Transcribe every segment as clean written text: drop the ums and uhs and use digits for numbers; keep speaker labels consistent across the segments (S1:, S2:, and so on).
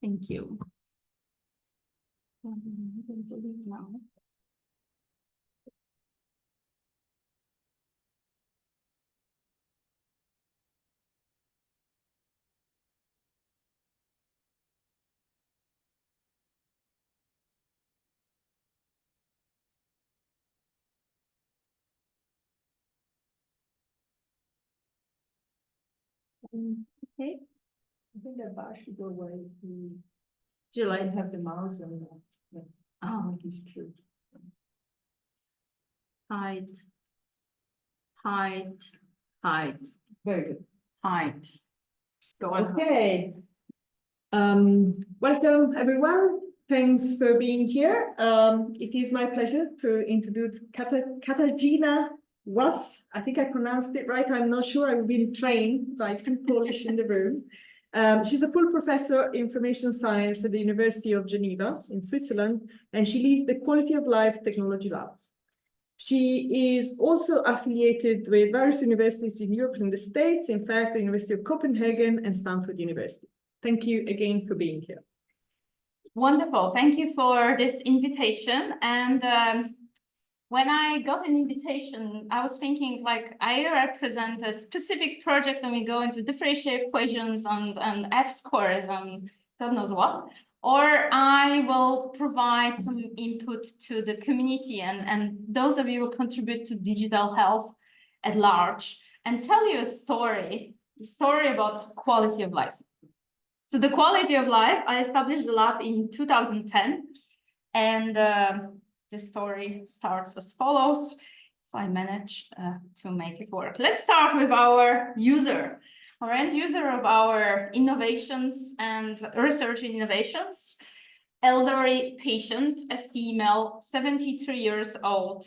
S1: Thank you. I'm going to leave now. Okay.
S2: I think that bar should go away. Jill, I have the mouse and it's true.
S1: Hide. Hide. Hide.
S2: Very good.
S1: Hide. Go on.
S2: Okay. Welcome everyone. Thanks for being here. It is my pleasure to introduce Katarzyna Was. I think I pronounced it right. I'm not sure. I've been trained, so I speak Polish in the room. She's a full professor of information science at the University of Geneva in Switzerland, and she leads the Quality of Life Technology Labs. She is also affiliated with various universities in Europe and the States, in fact, the University of Copenhagen and Stanford University. Thank you again for being here.
S1: Wonderful. Thank you for this invitation. And when I got an invitation, I was thinking like either I present a specific project and we go into differential equations and F-scores and God knows what, or I will provide some input to the community and those of you who contribute to digital health at large and tell you a story about quality of life. So the quality of life, I established the lab in 2010, and the story starts as follows, if I manage to make it work. Let's start with our user, our end user of our innovations and research innovations, elderly patient, a female, 73 years old,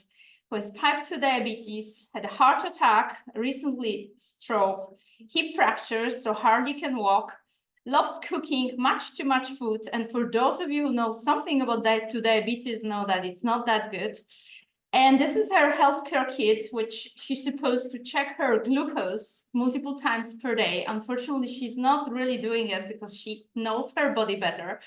S1: who has type 2 diabetes, had a heart attack, recently stroke, hip fractures, so hardly can walk, loves cooking, much too much food. And for those of you who know something about type 2 diabetes, know that it's not that good. And this is her healthcare kit, which she's supposed to check her glucose multiple times per day. Unfortunately, she's not really doing it because she knows her body better.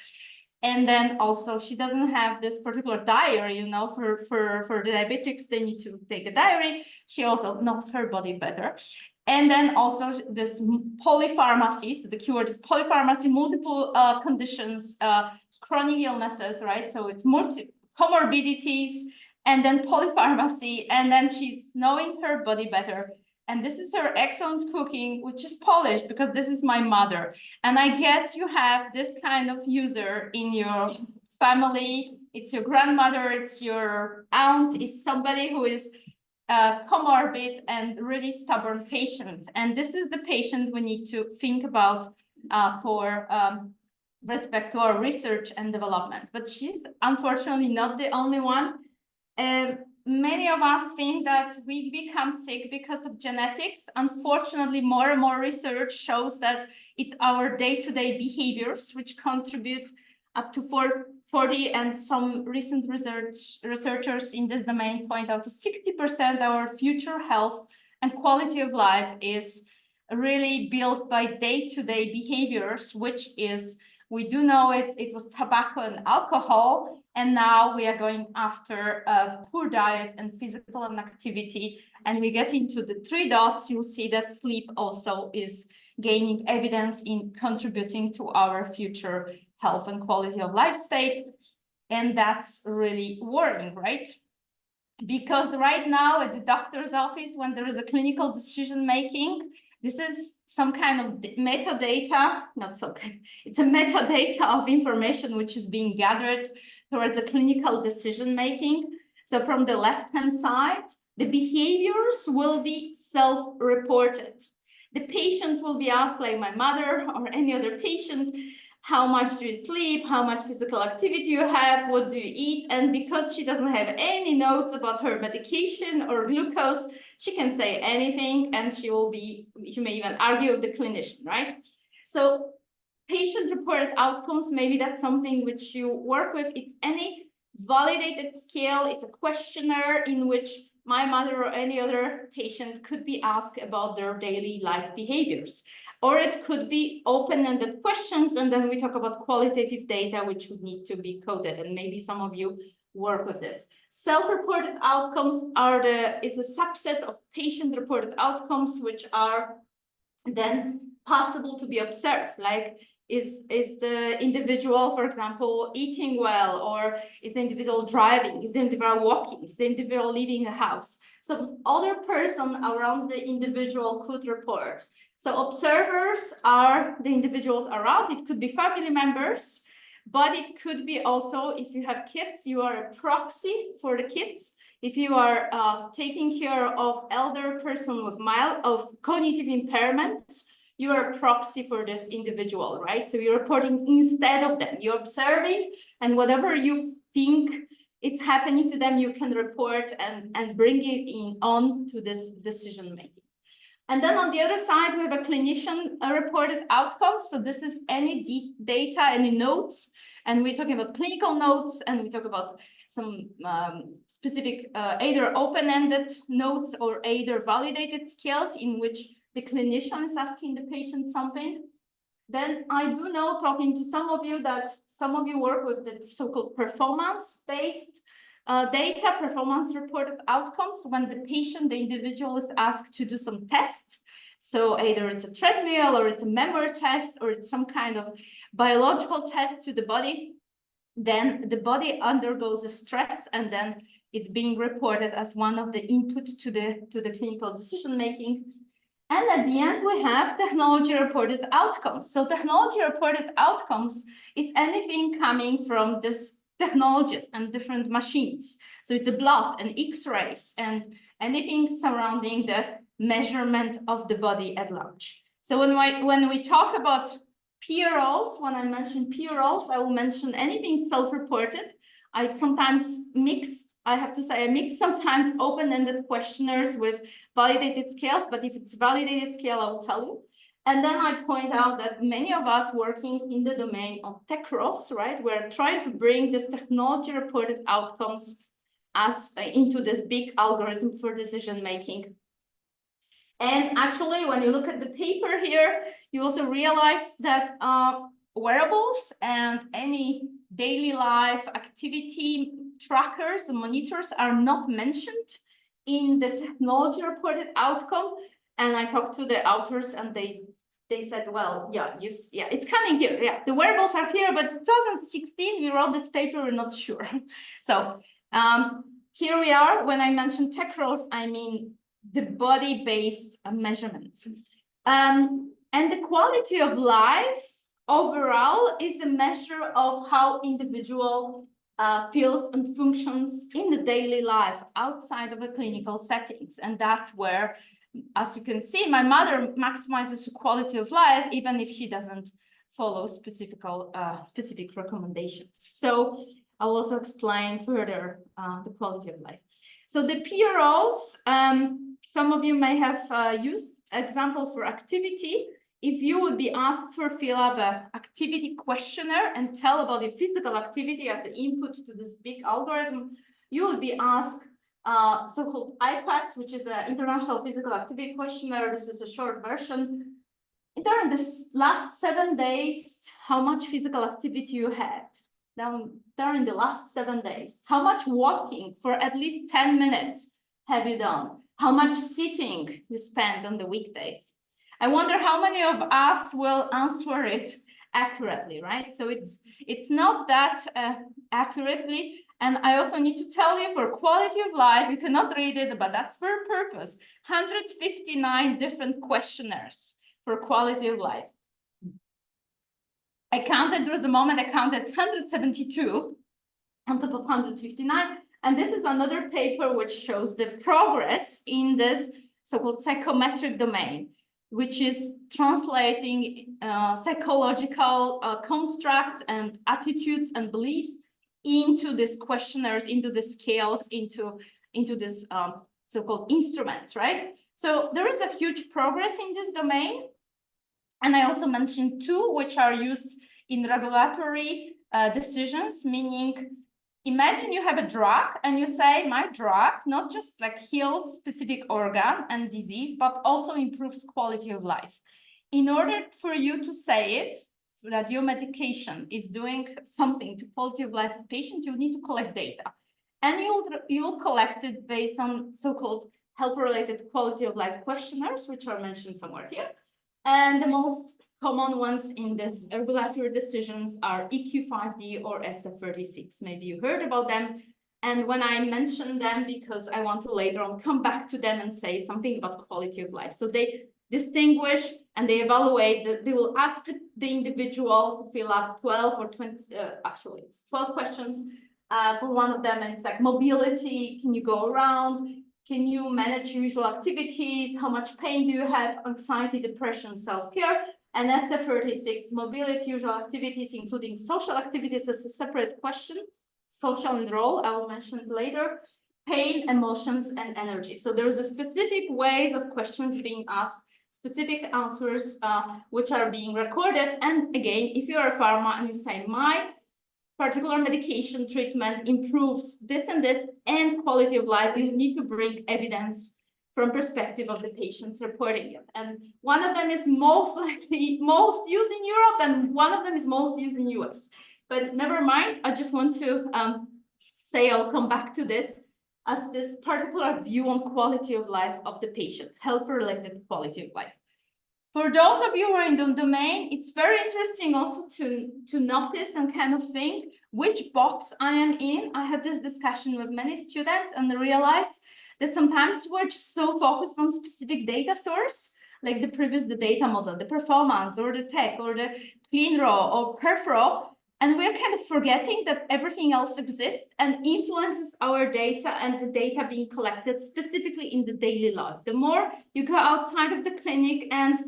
S1: And then also she doesn't have this particular diary, you know, for the diabetics, they need to take a diary. She also knows her body better. And then also this polypharmacy, so the keyword is polypharmacy, multiple conditions, chronic illnesses, right? So it's comorbidities, and then polypharmacy, and then she's knowing her body better. And this is her excellent cooking, which is Polish, because this is my mother. And I guess you have this kind of user in your family. It's your grandmother, it's your aunt, it's somebody who is comorbid and really stubborn patient. And this is the patient we need to think about for respect to our research and development. But she's unfortunately not the only one. Many of us think that we become sick because of genetics. Unfortunately, more and more research shows that it's our day-to-day behaviors which contribute up to 40, and some recent researchers in this domain point out to 60% our future health and quality of life is really built by day-to-day behaviors, which is, we do know it was tobacco and alcohol, and now we are going after a poor diet and physical inactivity. And we get into the 3 dots, you'll see that sleep also is gaining evidence in contributing to our future health and quality of life state. And that's really worrying, right? Because right now at the doctor's office, when there is a clinical decision making, this is some kind of metadata, not so good. It's a metadata of information which is being gathered towards a clinical decision making. So from the left-hand side, the behaviors will be self-reported. The patient will be asked, like my mother or any other patient, how much do you sleep, how much physical activity you have, what do you eat? And because she doesn't have any notes about her medication or glucose, she can say anything and she may even argue with the clinician, right? So patient-reported outcomes, maybe that's something which you work with. It's any validated scale. It's a questionnaire in which my mother or any other patient could be asked about their daily life behaviors. Or it could be open-ended questions, and then we talk about qualitative data, which would need to be coded, and maybe some of you work with this. Self-reported outcomes is a subset of patient-reported outcomes, which are then possible to be observed, like is the individual, for example, eating well, or is the individual driving, is the individual walking, is the individual leaving the house. So other person around the individual could report. So observers are the individuals around. It could be family members, but it could be also, if you have kids, you are a proxy for the kids. If you are taking care of elder person with mild of cognitive impairments, you are a proxy for this individual, right? So you're reporting instead of them. You're observing, and whatever you think it's happening to them, you can report and bring it in on to this decision making. And then on the other side, we have a clinician reported outcomes. So this is any data, any notes, and we're talking about clinical notes, and we talk about some specific either open-ended notes or either validated scales in which the clinician is asking the patient something. Then I do know, talking to some of you, that some of you work with the so-called performance-based data, performance reported outcomes, when the patient, the individual, is asked to do some tests. So either it's a treadmill, or it's a memory test, or it's some kind of biological test to the body. Then the body undergoes a stress, and then it's being reported as one of the input to the clinical decision making. And at the end, we have technology reported outcomes. So technology reported outcomes is anything coming from this technologies and different machines. So it's a blood and X-rays and anything surrounding the measurement of the body at large. So when we talk about PROs, when I mention PROs, I will mention anything self-reported. I sometimes mix, I have to say, I mix sometimes open-ended questionnaires with validated scales, but if it's validated scale, I will tell you. And then I point out that many of us working in the domain of TechROS, right, we're trying to bring this technology-reported outcomes as into this big algorithm for decision-making. And actually, when you look at the paper here, you also realize that wearables and any daily life activity trackers and monitors are not mentioned in the technology reported outcome. And I talked to the authors, and they said, well, yeah, it's coming here. Yeah, the wearables are here, but 2016, we wrote this paper, we're not sure. So here we are. When I mention TechROS, I mean the body-based measurements. And the quality of life overall is a measure of how individual feels and functions in the daily life outside of the clinical settings. And that's where, as you can see, my mother maximizes the quality of life, even if she doesn't follow specific recommendations. So I will also explain further the quality of life. So the PROs, some of you may have used example for activity. If you would be asked for fill up an activity questionnaire and tell about your physical activity as an input to this big algorithm, you would be asked so-called IPACS, which is an International Physical Activity Questionnaire. This is a short version. During the last 7 days, how much physical activity you had? During the last 7 days, how much walking for at least 10 minutes have you done? How much sitting you spent on the weekdays? I wonder how many of us will answer it accurately, right? So it's not that accurately. And I also need to tell you, for quality of life, you cannot read it, but that's for a purpose. 159 different questionnaires for quality of life. I counted, there was a moment I counted 172 on top of 159. And this is another paper which shows the progress in this so-called psychometric domain, which is translating psychological constructs and attitudes and beliefs into these questionnaires, into the scales, into this so-called instruments, right? So there is a huge progress in this domain. And I also mentioned two which are used in regulatory decisions, meaning imagine you have a drug and you say, my drug not just like heals specific organ and disease, but also improves quality of life. In order for you to say it, that your medication is doing something to quality of life of patients, you need to collect data. And you'll collect it based on so-called health-related quality of life questionnaires, which are mentioned somewhere here. And the most common ones in this regulatory decisions are EQ5D or SF36. Maybe you heard about them. And when I mention them, because I want to later on come back to them and say something about quality of life. So they distinguish and they evaluate, they will ask the individual to fill up 12 or 20, actually it's 12 questions for one of them. And it's like mobility, can you go around? Can you manage usual activities? How much pain do you have? Anxiety, depression, self-care. And SF36, mobility, usual activities, including social activities as a separate question. Social and role, I will mention it later. Pain, emotions, and energy. So there's a specific ways of questions being asked, specific answers which are being recorded. And again, if you're a pharma and you say, my particular medication treatment improves this and quality of life, you need to bring evidence from perspective of the patients reporting it. And one of them is most likely most used in Europe, and one of them is most used in US. But never mind, I just want to say I'll come back to this as this particular view on quality of life of the patient, health-related quality of life. For those of you who are in the domain, it's very interesting also to notice and kind of think which box I am in. I had this discussion with many students and realized that sometimes we're just so focused on specific data source, like the data model, the performance, or the tech, or the clean raw, or perf raw, and we're kind of forgetting that everything else exists and influences our data and the data being collected specifically in the daily life. The more you go outside of the clinic and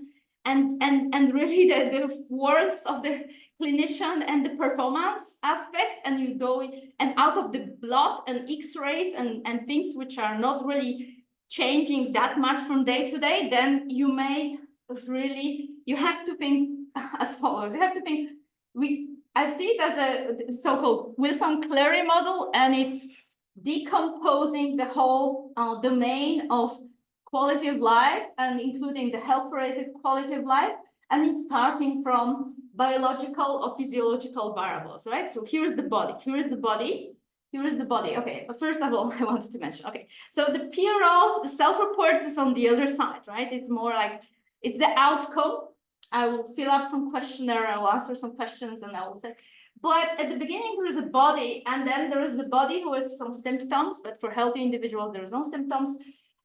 S1: really the worlds of the clinician and the performance aspect, and you go and out of the blood and X-rays and things which are not really changing that much from day to day, then you may really, you have to think as follows. You have to think, I see it as a so-called Wilson-Clery model, and it's decomposing the whole domain of quality of life and including the health-related quality of life. And it's starting from biological or physiological variables, right? So here's the body, here's the body, here's the body. Okay, but first of all, I wanted to mention, okay, so the PROs, the self-reports is on the other side, right? It's more like, it's the outcome. I will fill up some questionnaire, I will answer some questions, and I will say, but at the beginning, there is a body, and then there is the body with some symptoms, but for healthy individuals, there is no symptoms.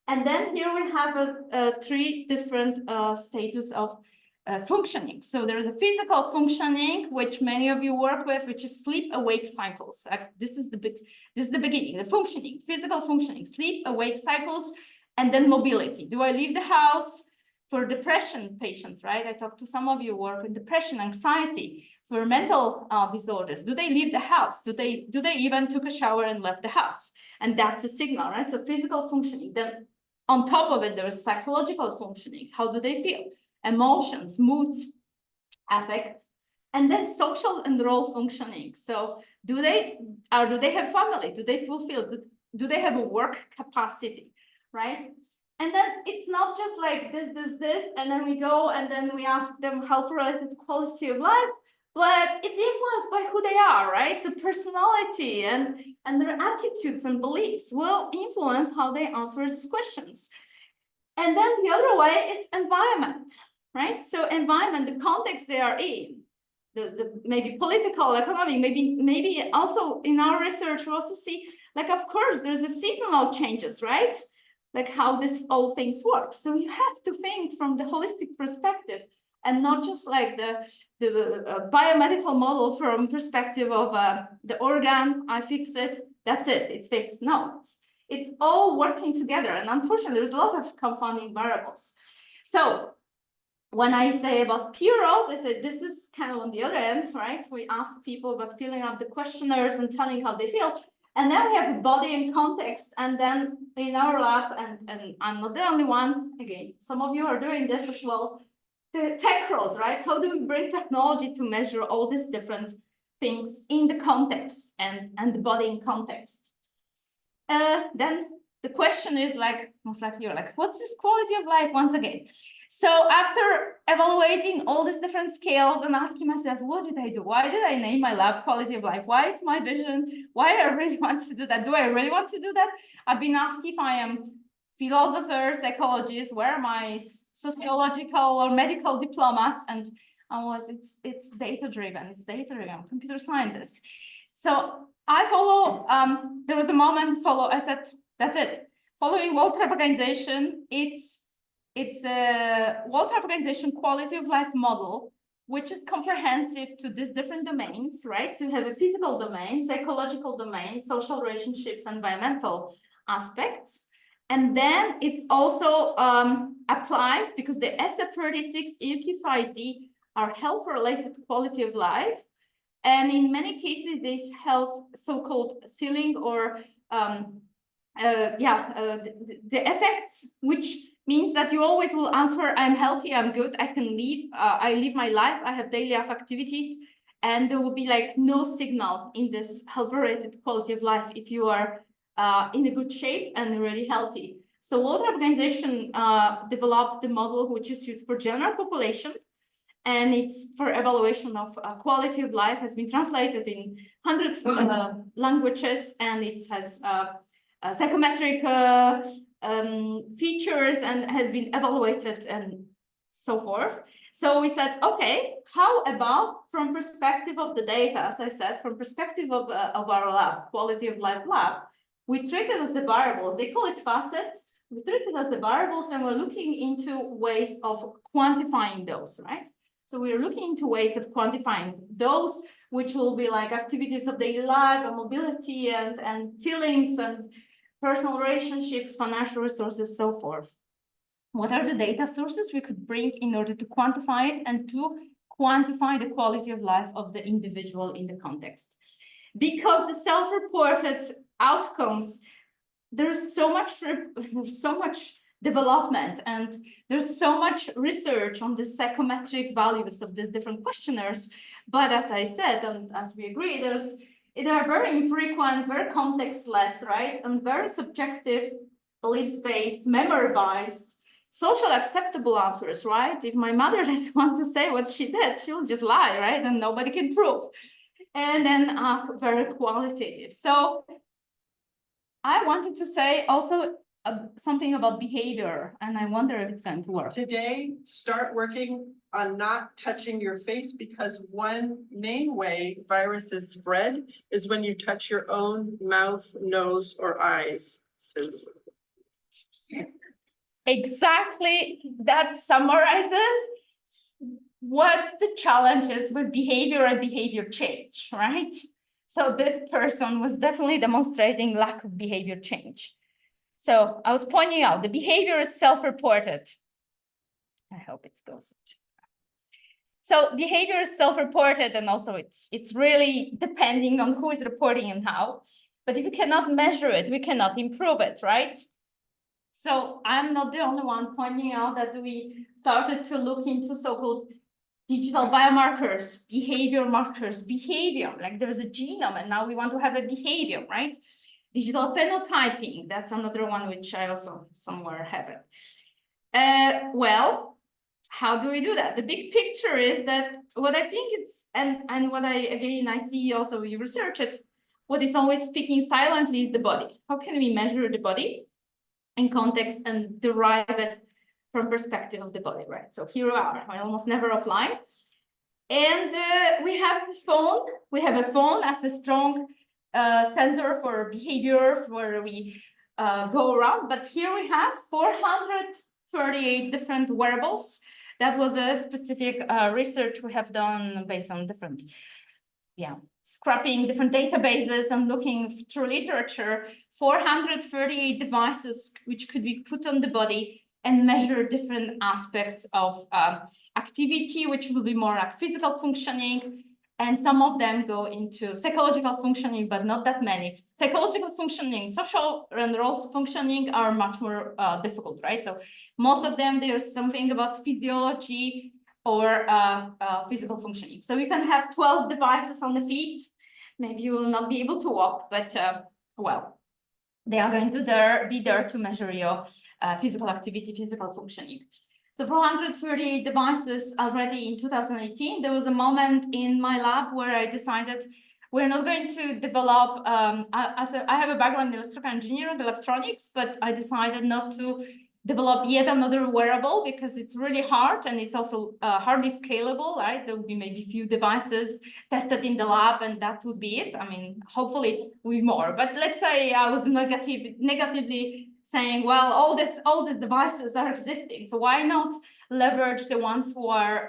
S1: And then here we have three different status of functioning. So there is a physical functioning, which many of you work with, which is sleep-awake cycles. This is the beginning, the functioning, physical functioning, sleep-awake cycles, and then mobility. Do I leave the house? For depression patients, right? I talked to some of you who work with depression, anxiety, for mental disorders. Do they leave the house? Do they even took a shower and left the house? And that's a signal, right? So physical functioning. Then on top of it, there's psychological functioning. How do they feel? Emotions, moods, affect, and then social and role functioning. So do they have family? Do they fulfill? Do they have a work capacity, right? And then it's not just like this, and then we go and then we ask them health-related quality of life, but it's influenced by who they are, right? So personality and their attitudes and beliefs will influence how they answer these questions. And then the other way, it's environment, right? So environment, the context they are in, the maybe political, economic, maybe also in our research, we also see, like, of course, there's a seasonal changes, right? Like how this all things work. So you have to think from the holistic perspective and not just like the biomedical model from perspective of the organ, I fix it, that's it, it's fixed. No, it's all working together. And unfortunately, there's a lot of confounding variables. So when I say about PROs, I said this is kind of on the other end, right? We ask people about filling out the questionnaires and telling how they feel. And then we have body and context. And then in our lab, and I'm not the only one, again, some of you are doing this as well, the tech roles, right? How do we bring technology to measure all these different things in the context and the body in context. Then the question is like, most likely you're like, what's this quality of life once again? So after evaluating all these different scales and asking myself, what did I do? Why did I name my lab quality of life? Why it's my vision? Why I really want to do that? Do I really want to do that? I've been asked if I am philosopher, psychologist, where are my sociological or medical diplomas? And it's data-driven, computer scientist. So I follow, there was a moment I said, that's it. Following World Health Organization, it's a World Health Organization quality of life model, which is comprehensive to these different domains, right? So you have a physical domain, psychological domain, social relationships, environmental aspects. And then it's also applies because the SF36 EUQ5D are health-related quality of life. And in many cases, this health so-called ceiling or the effects, which means that you always will answer, I'm healthy, I'm good, I can live, I live my life, I have daily life activities, and there will be like no signal in this health-related quality of life if you are in a good shape and really healthy. So World Health Organization developed the model which is used for general population, and it's for evaluation of quality of life, has been translated in 100 languages, and it has psychometric features and has been evaluated and so forth. So we said, okay, how about from perspective of the data, as I said, from perspective of our lab, quality of life lab, we treat it as the variables. They call it facets. We treat it as the variables, and we're looking into ways of quantifying those, right? So we're looking into ways of quantifying those, which will be like activities of daily life and mobility and feelings and personal relationships, financial resources, so forth. What are the data sources we could bring in order to quantify it and to quantify the quality of life of the individual in the context? Because the self-reported outcomes, there's so much development and there's so much research on the psychometric values of these different questionnaires. But as I said, and as we agree, they are very infrequent, very context-less, right? And very subjective, beliefs-based, memory-based, social acceptable answers, right? If my mother doesn't want to say what she did, she'll just lie, right? And nobody can prove. And then very qualitative. So I wanted to say also something about behavior, and I wonder if it's going to work.
S3: Today, start working on not touching your face, because one main way viruses spread is when you touch your own mouth, nose, or eyes.
S1: Exactly, that summarizes what the challenge is with behavior and behavior change, right? So this person was definitely demonstrating lack of behavior change. So I was pointing out the behavior is self-reported. I hope it goes. So behavior is self-reported, and also it's really depending on who is reporting and how. But if you cannot measure it, we cannot improve it, right? So I'm not the only one pointing out that we started to look into so-called digital biomarkers, behavior markers, behavior, like there's a genome and now we want to have a behavior, right? Digital phenotyping, that's another one which I also somewhere have it. Well, how do we do that? The big picture is that what I think it's, and what I see also you research it, what is always speaking silently is the body. How can we measure the body in context and derive it from perspective of the body, right? So here we are, I'm almost never offline. And we have a phone. We have a phone as a strong sensor for behavior, where we go around. But here we have 438 different wearables. That was a specific research we have done based on different, scrapping different databases and looking through literature, 438 devices which could be put on the body and measure different aspects of activity, which will be more like physical functioning. And some of them go into psychological functioning, but not that many. Psychological functioning, social and roles functioning are much more difficult, right? So most of them, there's something about physiology, or physical functioning. So you can have 12 devices on the feet. Maybe you will not be able to walk, but well, they are going to be there to measure your physical activity, physical functioning. So 430 devices already in 2018. There was a moment in my lab where I decided we're not going to develop, I have a background in electrical engineering, electronics, but I decided not to develop yet another wearable because it's really hard and it's also hardly scalable, right? There will be maybe few devices tested in the lab and that would be it. I mean, hopefully we more, but let's say I was negatively saying, well, all the devices are existing, so why not leverage the ones who are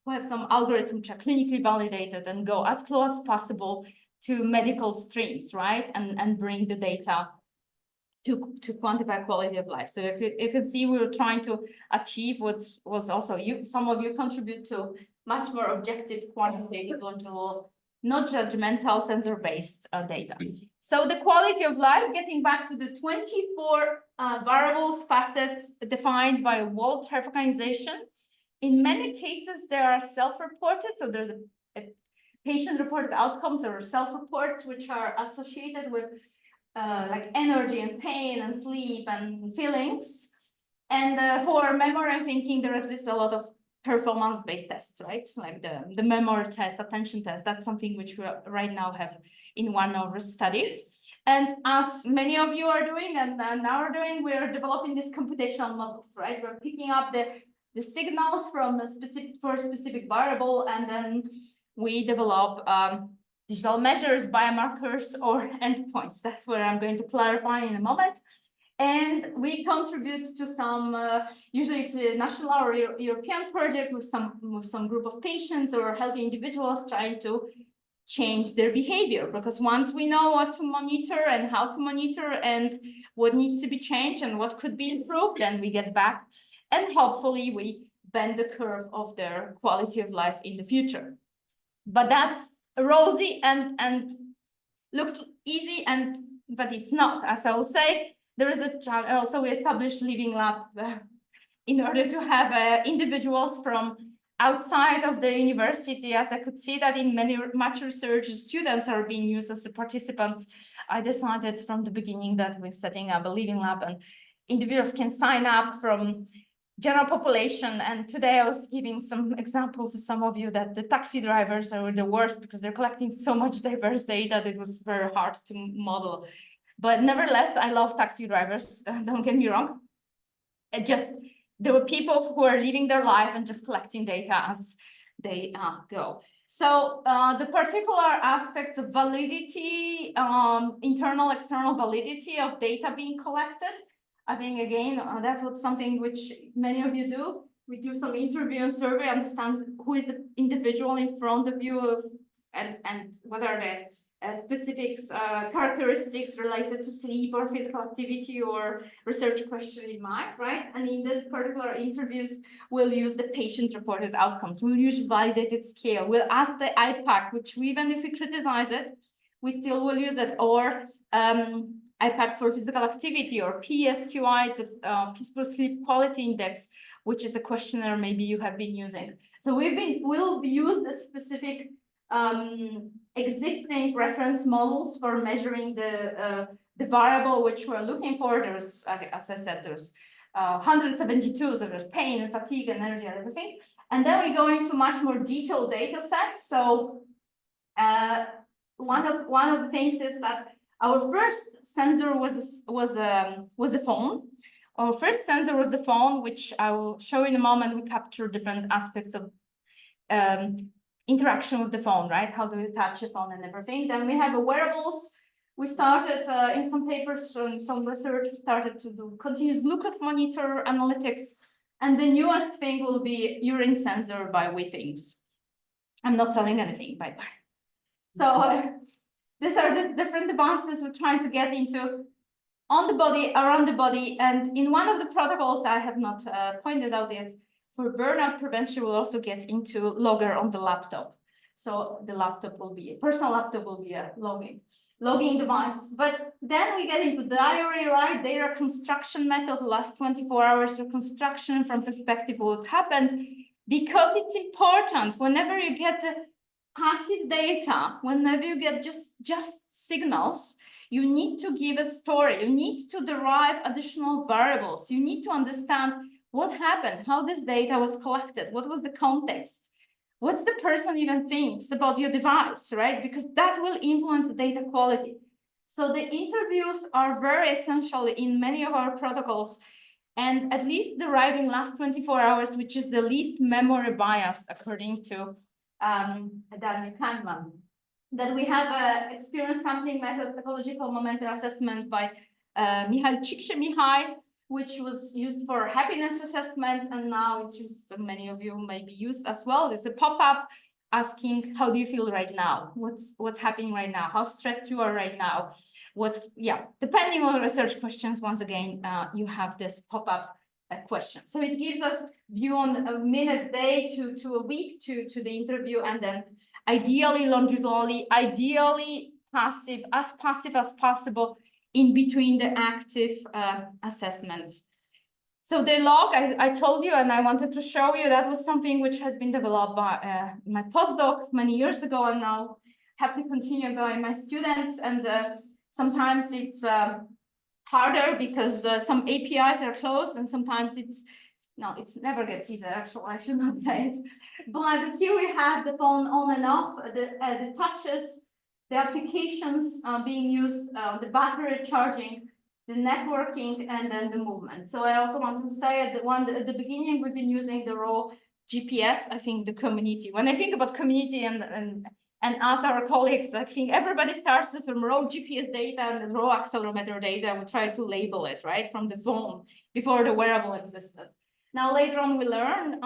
S1: who have some algorithm which are clinically validated and go as close as possible to medical streams, right? And bring the data to quantify quality of life. So you can see we were trying to achieve what was also some of you contribute to much more objective, quantitative, longitudinal, not judgmental, sensor-based data. So the quality of life, getting back to the 24 variables, facets defined by World Health Organization. In many cases, they are self-reported. So there's a patient-reported outcomes or self-reports which are associated with like energy and pain and sleep and feelings. And for memory and thinking, there exists a lot of performance-based tests, right? Like the memory test, attention test, that's something which we right now have in one of our studies. And as many of you are doing and now are doing, we're developing these computational models, right? We're picking up the signals from a specific variable, and then we develop digital measures, biomarkers, or endpoints. That's where I'm going to clarify in a moment. And we contribute to some, usually it's a national or European project with some group of patients or healthy individuals trying to change their behavior. Because once we know what to monitor and how to monitor and what needs to be changed and what could be improved, then we get back and hopefully we bend the curve of their quality of life in the future. But that's rosy and looks easy, but it's not. As I will say, there is a challenge. Also, we established Living Lab in order to have individuals from outside of the university. As I could see that in much research, students are being used as the participants. I decided from the beginning that we're setting up a Living Lab and individuals can sign up from general population. And today I was giving some examples to some of you that the taxi drivers are the worst because they're collecting so much diverse data that it was very hard to model. But nevertheless, I love taxi drivers, don't get me wrong. There were people who are living their life and just collecting data as they go. So the particular aspects of validity, internal, external validity of data being collected, I think, again, that's something which many of you do. We do some interview and survey, understand who is the individual in front of you and what are the specifics, characteristics related to sleep or physical activity or research question in mind, right? And in this particular interviews, we'll use the patient-reported outcomes. We'll use validated scale. We'll ask the IPAC, which even if we criticize it, we still will use it, or IPAC for physical activity, or PSQI, it's a Peaceful Sleep Quality Index, which is a questionnaire maybe you have been using. So we'll use the specific existing reference models for measuring the variable which we're looking for. There's, as I said, there's 172, so there's pain and fatigue and energy and everything. And then we go into much more detailed data sets. So one of the things is that our first sensor was a phone. Our first sensor was the phone, which I will show in a moment. We capture different aspects of interaction with the phone, right? How do we touch the phone and everything? Then we have wearables. We started in some papers and some research, started to do continuous glucose monitor analytics. And the newest thing will be urine sensor by WeThings. I'm not selling anything, by the way. So these are the different devices we're trying to get into on the body, around the body. And in one of the protocols I have not pointed out yet, for burnout prevention, we'll also get into logger on the laptop. So the laptop will be, a personal laptop will be a logging device. But then we get into diary, right? Data construction method, last 24 hours of construction from perspective of what happened. because it's important whenever you get the passive data, whenever you get just signals, you need to give a story, you need to derive additional variables, you need to understand what happened, how this data was collected, what was the context, what's the person even thinks about your device, right? Because that will influence the data quality. So the interviews are very essential in many of our protocols, and at least deriving last 24 hours, which is the least memory bias according to Daniel Kahneman. Then we have experience sampling method, ecological momentum assessment by Michal Csikszentmihalyi, which was used for happiness assessment, and now it's used, many of you may be used as well. It's a pop-up asking, how do you feel right now? What's happening right now? How stressed you are right now? Depending on research questions, once again, you have this pop-up question. So it gives us view on a minute, day to a week to the interview, and then ideally longitudinally, ideally passive as possible in between the active assessments. So the log, I told you, and I wanted to show you, that was something which has been developed by my postdoc many years ago, and now have to continue by my students. And sometimes it's harder because some APIs are closed, and sometimes it never gets easier. Actually, I should not say it. But here we have the phone on and off, the touches, the applications being used, the battery charging, the networking, and then the movement. So I also want to say at the beginning, we've been using the raw GPS. I think the community, when I think about community and ask our colleagues, I think everybody starts with raw GPS data and raw accelerometer data. We try to label it, right, from the phone before the wearable existed. Now, later on, we learn,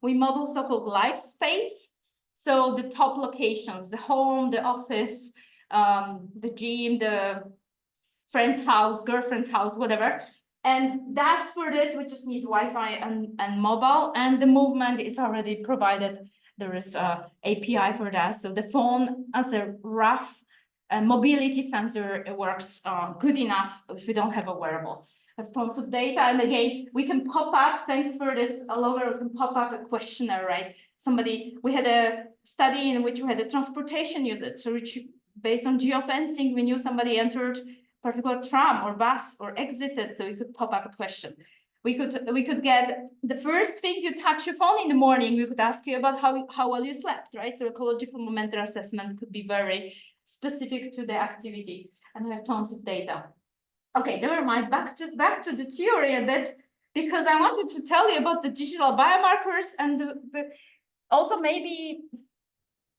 S1: we model so-called life space. So the top locations, the home, the office, the gym, the friend's house, girlfriend's house, whatever. And that's for this, we just need Wi-Fi and mobile, and the movement is already provided. There is a API for that. So the phone as a rough mobility sensor, it works good enough if we don't have a wearable. We have tons of data, and again, we can pop up, thanks for this logger, we can pop up a questionnaire, right? We had a study in which we had a transportation usage, so which based on geofencing, we knew somebody entered particular tram or bus or exited, so we could pop up a question. We could get the first thing you touch your phone in the morning, we could ask you about how well you slept, right? So ecological momentum assessment could be very specific to the activity, and we have tons of data. Okay, never mind, back to the theory a bit, because I wanted to tell you about the digital biomarkers and also maybe,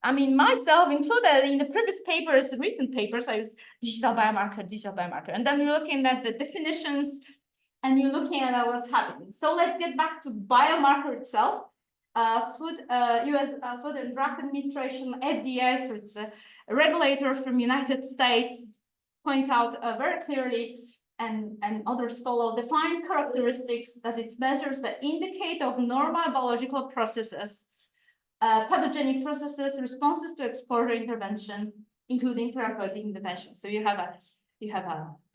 S1: I mean, myself included in the previous papers, recent papers, I used digital biomarker, and then you're looking at the definitions and you're looking at what's happening. So let's get back to biomarker itself. US Food and Drug Administration, FDA, so it's a regulator from United States, points out very clearly, and others follow, defined characteristics that it measures that indicate of normal biological processes, pathogenic processes, responses to exposure intervention, including therapeutic intervention. So you have a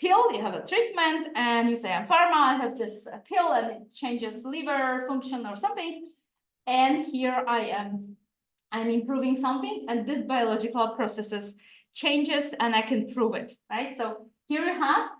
S1: pill, you have a treatment, and you say, I'm pharma, I have this pill, and it changes liver function or something. And here I'm improving something, and this biological processes changes, and I can prove it, right? So here you have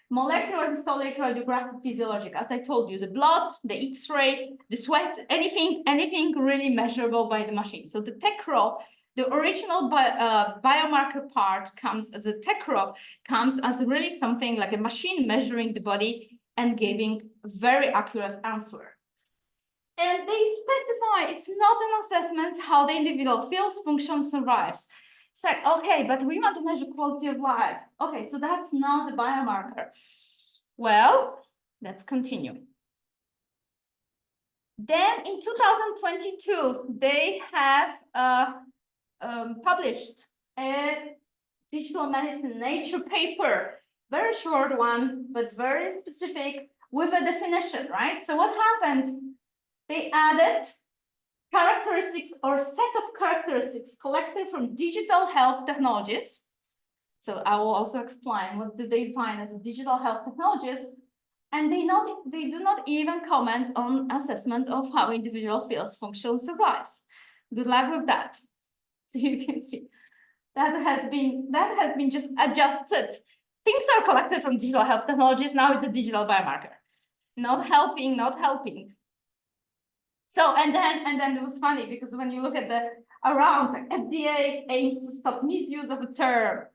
S1: molecular, histologic, radiographic, physiologic. As I told you, the blood, the X-ray, the sweat, anything really measurable by the machine. So the TechRaw, the original biomarker part comes as a TechRaw, comes as really something like a machine measuring the body and giving a very accurate answer. And they specify it's not an assessment how the individual feels, functions, survives. It's like, okay, but we want to measure quality of life. Okay, so that's not the biomarker. Well, let's continue. Then in 2022, they have published a digital medicine Nature paper, very short one, but very specific with a definition, right? So what happened? They added characteristics or set of characteristics collected from digital health technologies. So I will also explain what do they define as digital health technologies. And they do not even comment on assessment of how individual feels, functions, survives. Good luck with that. So you can see that has been just adjusted. Things are collected from digital health technologies. Now it's a digital biomarker. Not helping, not helping. So, and then it was funny because when you look at the around, like FDA aims to stop misuse of the term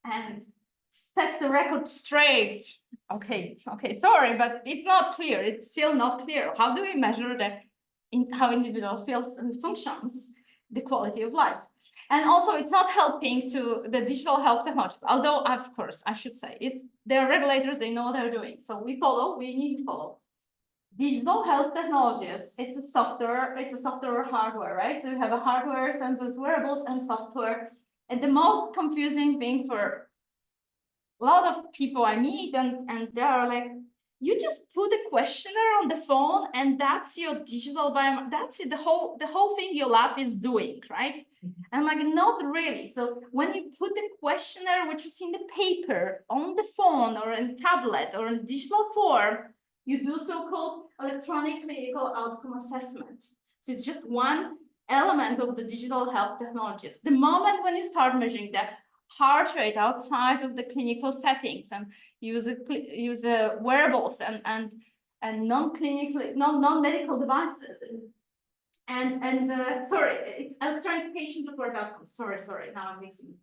S1: and set the record straight. Okay, sorry, but it's not clear. It's still not clear. How do we measure how individual feels and functions, the quality of life? And also, it's not helping to the digital health technologies. Although, of course, I should say they're regulators. They know what they're doing. So we need to follow. Digital health technologies, it's a software or hardware, right? So you have a hardware, sensors, wearables, and software. And the most confusing thing for a lot of people I meet, and they are like, you just put a questionnaire on the phone, and that's your digital biomarker. That's it, the whole thing your lab is doing, right? I'm like, not really. So when you put the questionnaire, which is in the paper, on the phone or in tablet or in digital form, you do so-called electronic clinical outcome assessment. So it's just one element of the digital health technologies. The moment when you start measuring the heart rate outside of the clinical settings and use wearables and non-medical devices sorry, it's electronic patient report outcomes. Sorry, now I'm mixing.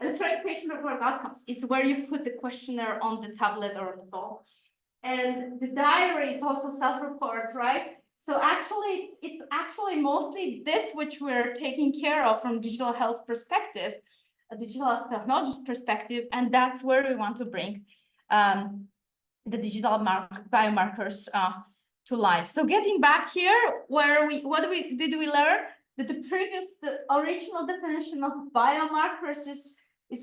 S1: Electronic patient report outcomes is where you put the questionnaire on the tablet or on the phone. And the diary is also self-reports, right? So actually, it's actually mostly this which we're taking care of from digital health perspective, a digital health technologies perspective, and that's where we want to bring the digital biomarkers to life. So getting back here, what did we learn? That the original definition of biomarkers is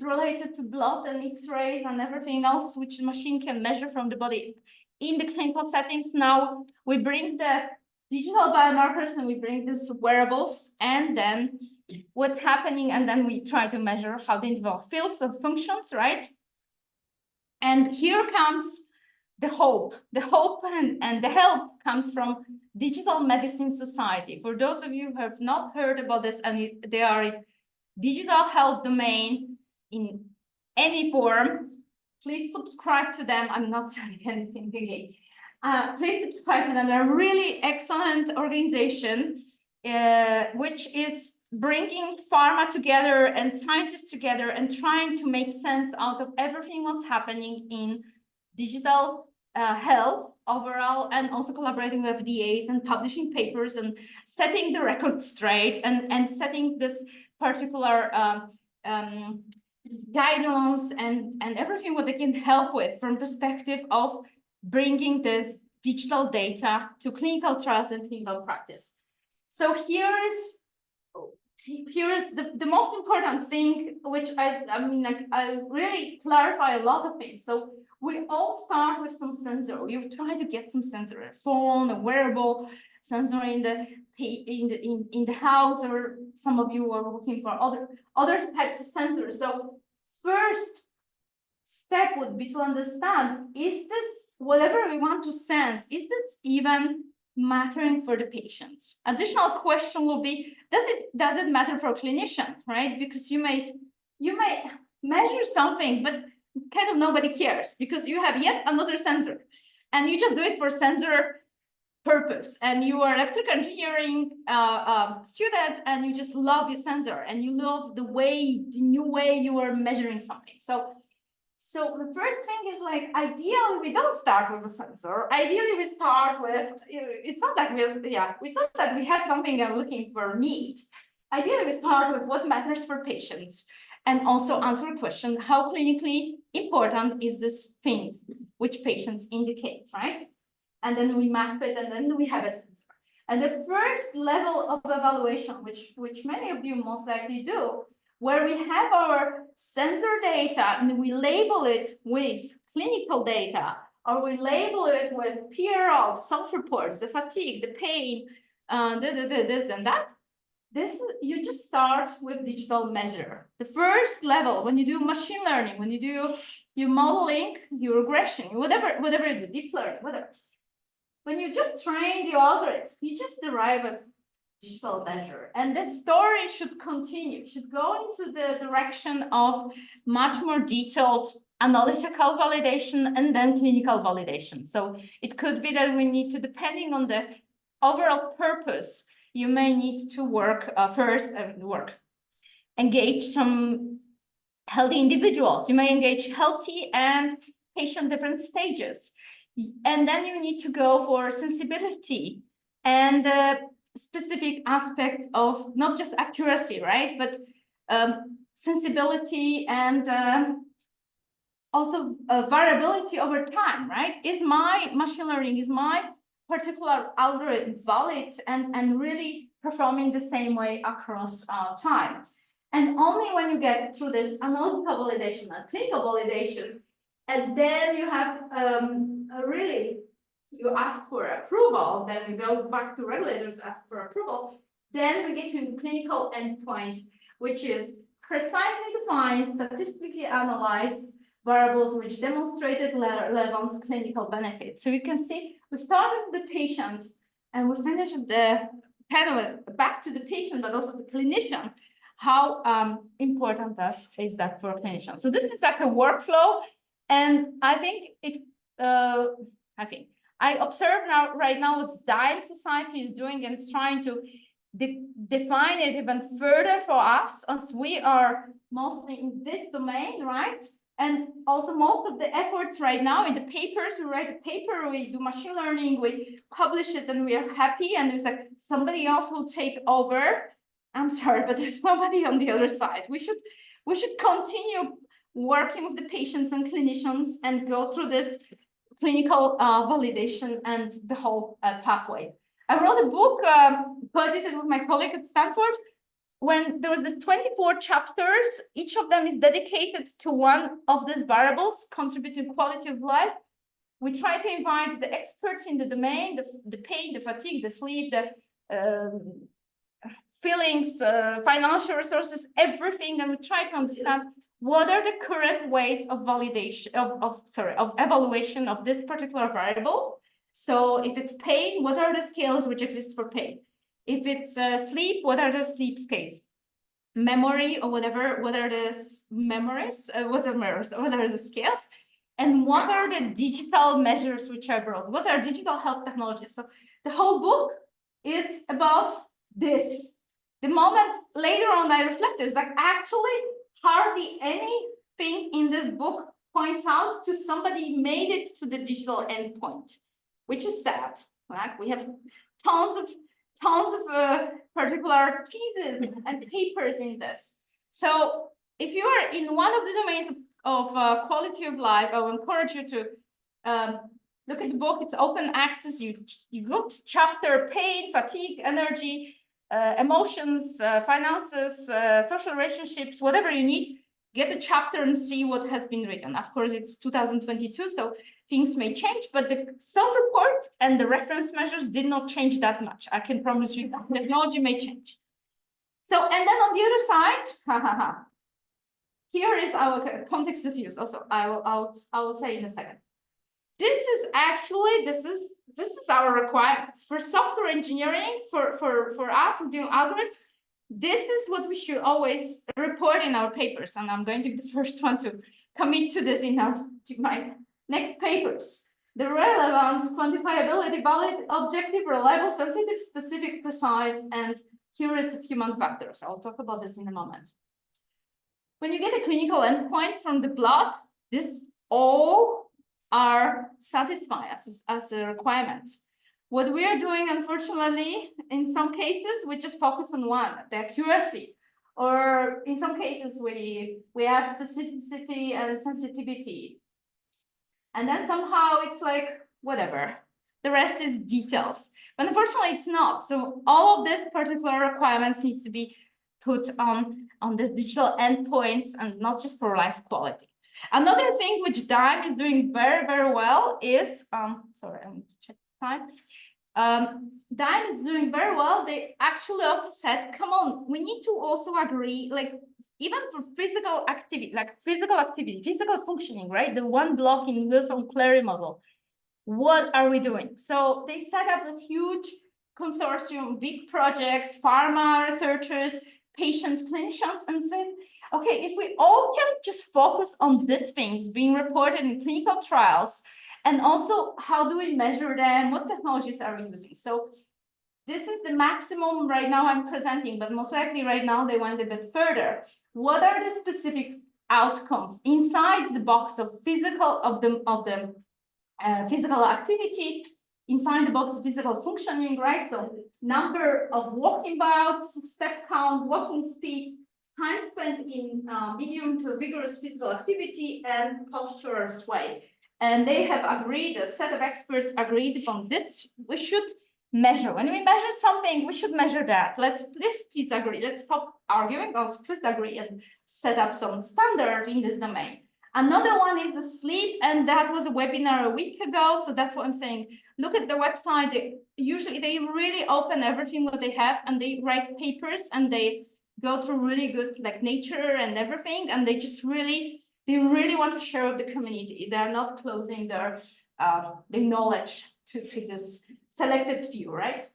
S1: related to blood and X-rays and everything else which the machine can measure from the body in the clinical settings. Now we bring the digital biomarkers and we bring these wearables, and then what's happening, and then we try to measure how the individual feels or functions, right? And here comes the hope. The hope and the help comes from Digital Medicine Society. For those of you who have not heard about this, and they are a digital health domain in any form, please subscribe to them. I'm not selling anything again. Please subscribe to them. They're a really excellent organization, which is bringing pharma together and scientists together and trying to make sense out of everything what's happening in digital health overall, and also collaborating with DAs and publishing papers and setting the record straight and setting this particular guidance and everything what they can help with from perspective of bringing this digital data to clinical trials and clinical practice. So here's the most important thing, which I really clarify a lot of things. So we all start with some sensor. You try to get some sensor, a phone, a wearable sensor in the house, or some of you are looking for other types of sensors. So first step would be to understand, is this whatever we want to sense, is this even mattering for the patients? Additional question will be, does it matter for a clinician, right? Because you may measure something, but kind of nobody cares because you have yet another sensor and you just do it for sensor purpose, and you are electrical engineering student and you just love your sensor and you love the new way you are measuring something. So the first thing is, like, ideally we don't start with a sensor. Ideally we start with, it's not that we have something and looking for need. Ideally we start with what matters for patients, and also answer a question, how clinically important is this thing which patients indicate, right? And then we map it, and then we have a sensor. And the first level of evaluation, which many of you most likely do, where we have our sensor data and we label it with clinical data, or we label it with PRO, self-reports, the fatigue, the pain, this and that. You just start with digital measure. The first level, when you do machine learning, when you do you're modeling your regression, whatever you do, deep learning, whatever. When you just train the algorithm, you just derive a digital measure. And the story should continue, should go into the direction of much more detailed analytical validation and then clinical validation. So it could be that we need to, depending on the overall purpose, you may need to work engage some healthy individuals. You may engage healthy and patient different stages. And then you need to go for sensibility and specific aspects of not just accuracy, right? But sensibility and also variability over time, right? Is my machine learning, is my particular algorithm valid and really performing the same way across time? And only when you get through this analytical validation and clinical validation, and then you have you ask for approval, then you go back to regulators, ask for approval, then we get to the clinical endpoint, which is precisely defined, statistically analyzed variables which demonstrated relevant clinical benefits. So you can see we started with the patient and we finished the kind of back to the patient, but also the clinician, how important is that for a clinician. So this is like a workflow, and I think I observe right now what DIME Society is doing and trying to define it even further for us, as we are mostly in this domain, right? And also most of the efforts right now in the papers, we write a paper, we do machine learning, we publish it, and we are happy. And there's like somebody else will take over. I'm sorry, but there's nobody on the other side. We should continue working with the patients and clinicians and go through this clinical validation and the whole pathway. I wrote a book, co-edited with my colleague at Stanford. When there was the 24 chapters, each of them is dedicated to one of these variables contributing quality of life. We try to invite the experts in the domain, the pain, the fatigue, the sleep, the feelings, financial resources, everything, and we try to understand what are the current ways of validation of evaluation of this particular variable. So if it's pain, what are the scales which exist for pain? If it's sleep, what are the sleep scales? Memory or whatever, what are the memories? What are the scales? And what are the digital measures which are brought? What are digital health technologies? So the whole book is about this. The moment later on I reflected, it's like actually hardly anything in this book points out to somebody made it to the digital endpoint, which is sad. Right? We have tons of particular theses and papers in this. So if you are in one of the domains of quality of life, I will encourage you to look at the book. It's open access. You go to chapter pain, fatigue, energy, emotions, finances, social relationships, whatever you need. Get the chapter and see what has been written. Of course, it's 2022, so things may change, but the self-report and the reference measures did not change that much. I can promise you that technology may change. So, and then on the other side, here is our context of use. Also, I will say in a second. This is our requirements for software engineering, for us who do algorithms. This is what we should always report in our papers, and I'm going to be the first one to commit to this in my next papers. The relevant, quantifiability, valid, objective, reliable, sensitive, specific, precise, and heuristic human factors. I'll talk about this in a moment. When you get a clinical endpoint from the blood, this all are satisfied as a requirement. What we are doing, unfortunately, in some cases, we just focus on one, the accuracy. Or in some cases, we add specificity and sensitivity. And then somehow it's like, whatever. The rest is details. But unfortunately, it's not. So all of these particular requirements need to be put on this digital endpoints and not just for life quality. Another thing which DIME is doing very, very well is, sorry, I'm going to check the time. DIME is doing very well. They actually also said, come on, we need to also agree, like even for physical activity, physical functioning, right? The one block in Wilson-Clary model. What are we doing? So they set up a huge consortium, big project, pharma researchers, patients, clinicians, and said, okay, if we all can just focus on these things being reported in clinical trials, and also how do we measure them, what technologies are we using? So this is the maximum right now I'm presenting, but most likely right now they went a bit further. What are the specific outcomes inside the box of physical physical activity, inside the box of physical functioning, right? So number of walking bouts, step count, walking speed, time spent in medium to vigorous physical activity, and postural sway. And they have agreed, a set of experts agreed upon this. We should measure. When we measure something, we should measure that. Let's please agree. Let's stop arguing. Let's please agree and set up some standard in this domain. Another one is the sleep, and that was a webinar a week ago. So that's what I'm saying. Look at the website. Usually they really open everything what they have, and they write papers, and they go through really good like Nature and everything, and they just really want to share with the community. They are not closing their knowledge to this selected few, right?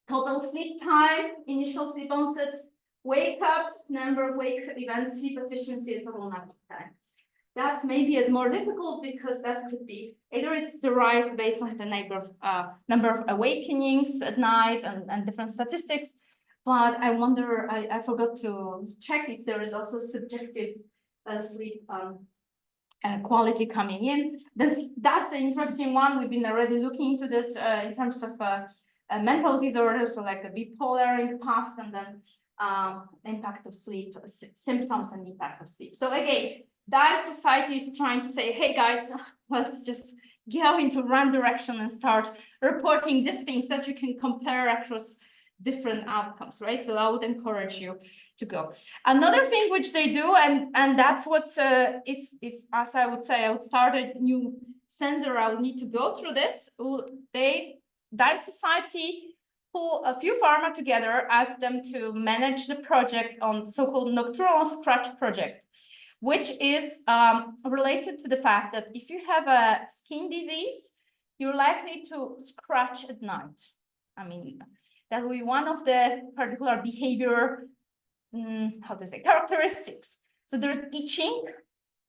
S1: Total sleep time, initial sleep onset, wake up, number of wake events, sleep efficiency, and total napping time. That may be more difficult because that could be either it's derived based on the number of awakenings at night and different statistics. But I wonder, I forgot to check if there is also subjective sleep quality coming in. That's an interesting one. We've been already looking into this in terms of mental disorders, so like the bipolar in the past, and then impact of sleep, symptoms and impact of sleep. So again, Diet Society is trying to say, hey guys, let's just go into one direction and start reporting these things that you can compare across different outcomes, right? So I would encourage you to go. Another thing which they do, and that's what, if as I would say, I would start a new sensor, I would need to go through this. Diet Society pull a few pharma together, ask them to manage the project on so-called nocturnal scratch project, which is related to the fact that if you have a skin disease, you're likely to scratch at night. I mean, that will be one of the particular behavior, characteristics. So there's itching,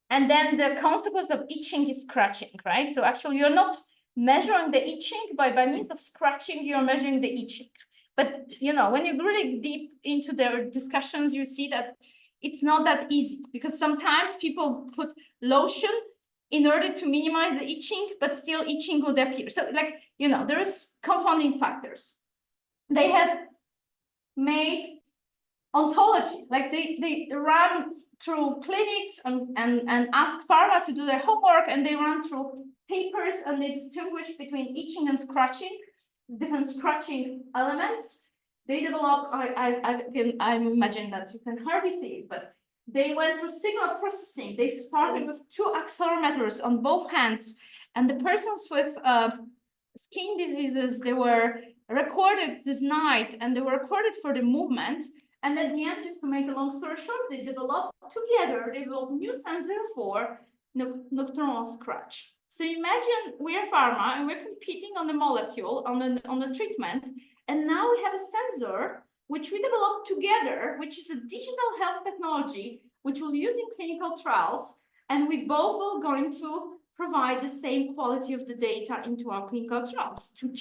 S1: and then the consequence of itching is scratching, right? So actually you're not measuring the itching by means of scratching, you're measuring the itching. But you know, when you really deep into their discussions, you see that it's not that easy, because sometimes people put lotion in order to minimize the itching, but still itching would appear. So like, you know, there's confounding factors. They have made ontology, like they run through clinics and ask pharma to do their homework, and they run through papers, and they distinguish between itching and scratching, different scratching elements. They develop, I imagine that you can hardly see it, but they went through signal processing. They started with 2 accelerometers on both hands, and the persons with skin diseases, they were recorded at night, and they were recorded for the movement. And at the end, just to make a long story short, they developed new sensor for nocturnal scratch. So imagine we're pharma and we're competing on the molecule, on the treatment, and now we have a sensor which we developed together, which is a digital health technology, which we'll use in clinical trials, and we both are going to provide the same quality of the data into our clinical trials to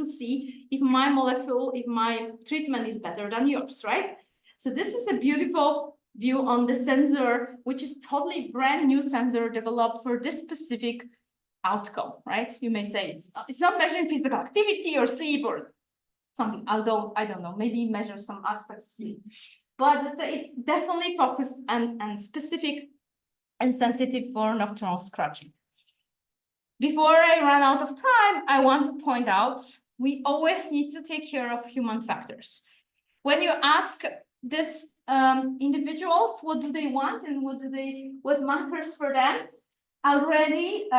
S1: see if my molecule, if my treatment is better than yours, right? So this is a beautiful view on the sensor, which is totally brand new sensor developed for this specific outcome, right? You may say it's not measuring physical activity or sleep or something, although I don't know, maybe measure some aspects of sleep, but it's definitely focused and specific and sensitive for nocturnal scratching. Before I run out of time, I want to point out we always need to take care of human factors. When you ask these individuals what do they want and what matters for them, already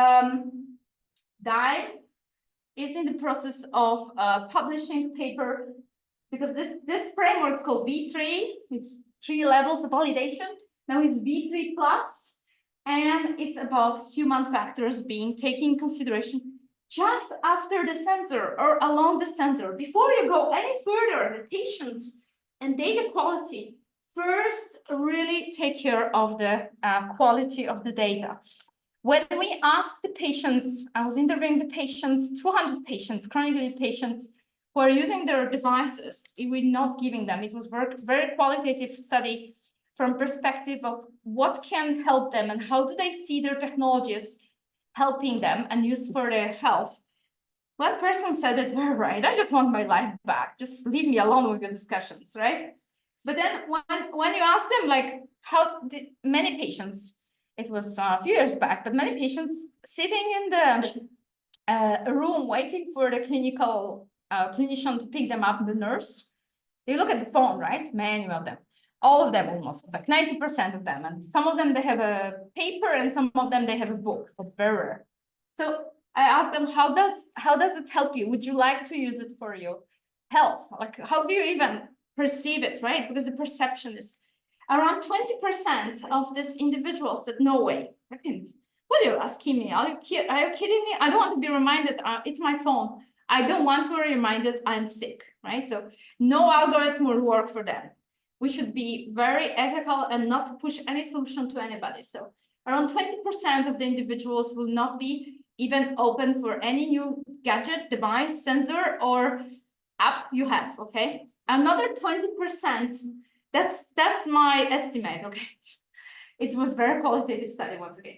S1: Dai is in the process of publishing a paper because this framework is called V3. It's 3 levels of validation. Now it's V3 plus, and it's about human factors being taken in consideration just after the sensor or along the sensor. Before you go any further, the patients and data quality, first really take care of the quality of the data. When we asked the patients, I was interviewing the patients, 200 patients, chronically patients, who are using their devices, we're not giving them. It was very qualitative study from perspective of what can help them and how do they see their technologies helping them and used for their health. One person said that, "We're right, I just want my life back. Just leave me alone with your discussions," right? But then when you ask them, like, how did many patients, it was a few years back, but many patients sitting in the room waiting for the clinical clinician to pick them up, the nurse, they look at the phone, right? Many of them, all of them almost, like 90% of them. And some of them, they have a paper and some of them, they have a book, but very rare. So I asked them, how does it help you? Would you like to use it for your health? Like, how do you even perceive it, right? Because the perception is around 20% of this individual said, no way. What are you asking me? Are you kidding me? I don't want to be reminded, it's my phone. I don't want to be reminded I'm sick, right? So no algorithm will work for them. We should be very ethical and not push any solution to anybody. So around 20% of the individuals will not be even open for any new gadget, device, sensor, or app you have, okay? Another 20%, that's my estimate, okay? It was very qualitative study once again.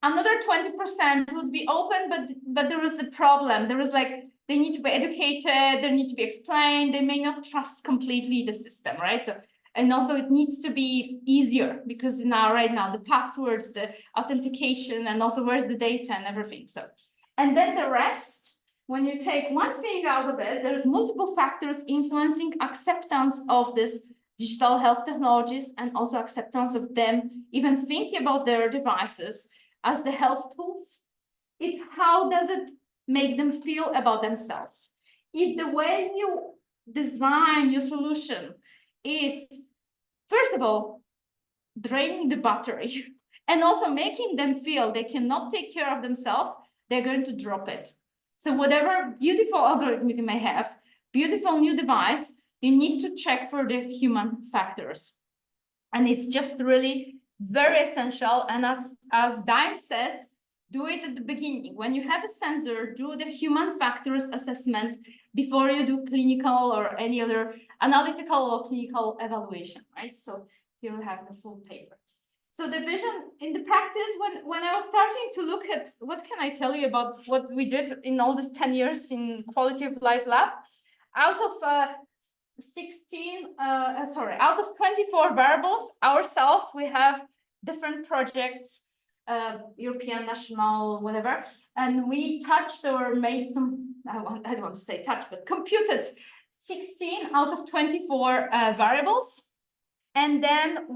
S1: Another 20% would be open, but there was a problem. There was like, they need to be educated, they need to be explained, they may not trust completely the system, right? So, and also it needs to be easier because now, right now, the passwords, the authentication, and also where's the data and everything. So, and then the rest, when you take one thing out of it, there's multiple factors influencing acceptance of this digital health technologies and also acceptance of them even thinking about their devices as the health tools. It's how does it make them feel about themselves. If the way you design your solution is, first of all, draining the battery and also making them feel they cannot take care of themselves, they're going to drop it. So whatever beautiful algorithm you may have, beautiful new device, you need to check for the human factors. And it's just really very essential. And as Dime says, do it at the beginning. When you have a sensor, do the human factors assessment before you do clinical or any other analytical or clinical evaluation, right? So here we have the full paper. So the vision in the practice, when I was starting to look at what can I tell you about what we did in all these 10 years in Quality of Life Lab, out of out of 24 variables ourselves, we have different projects, European, national, whatever, and we touched or made some, I don't want to say touch, but computed 16 out of 24 variables. And then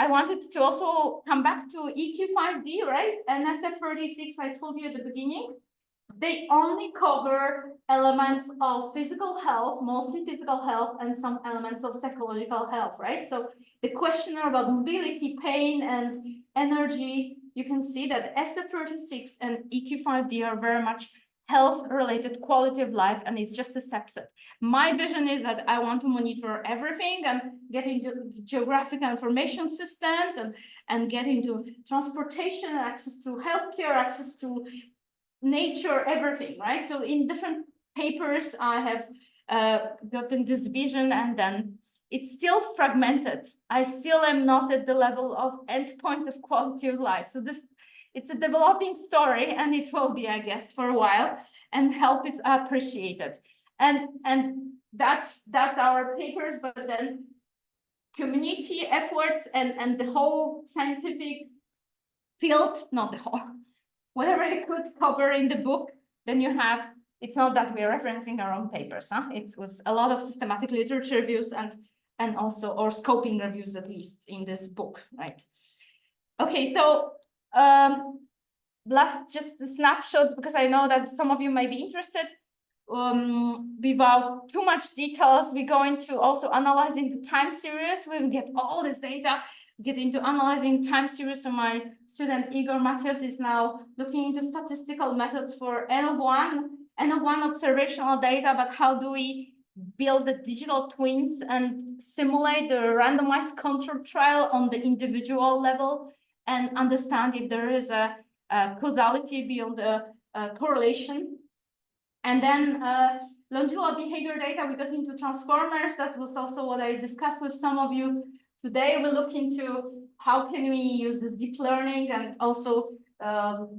S1: I wanted to also come back to EQ5D, right? And SF36, I told you at the beginning, they only cover elements of physical health, mostly physical health, and some elements of psychological health, right? So the question about mobility, pain, and energy, you can see that SF36 and EQ5D are very much health-related quality of life, and it's just a subset. My vision is that I want to monitor everything and get into geographical information systems and get into transportation, access to healthcare, access to nature, everything, right? So in different papers, I have gotten this vision, and then it's still fragmented. I still am not at the level of endpoints of quality of life. So it's a developing story, and it will be, I guess, for a while, and help is appreciated. And that's our papers, but then community efforts and the whole scientific field, not the whole, whatever you could cover in the book, then you have, it's not that we're referencing our own papers, huh? It was a lot of systematic literature reviews and also, or scoping reviews at least in this book, right? Okay, so last just the snapshots, because I know that some of you may be interested. without too much details, we're going to also analyzing the time series. We will get all this data, get into analyzing time series. So my student Igor Matias is now looking into statistical methods for N of one observational data, but how do we build the digital twins and simulate the randomized control trial on the individual level and understand if there is a causality beyond the correlation. And then longitudinal behavior data, we got into transformers. That was also what I discussed with some of you. Today, we look into how can we use this deep learning and also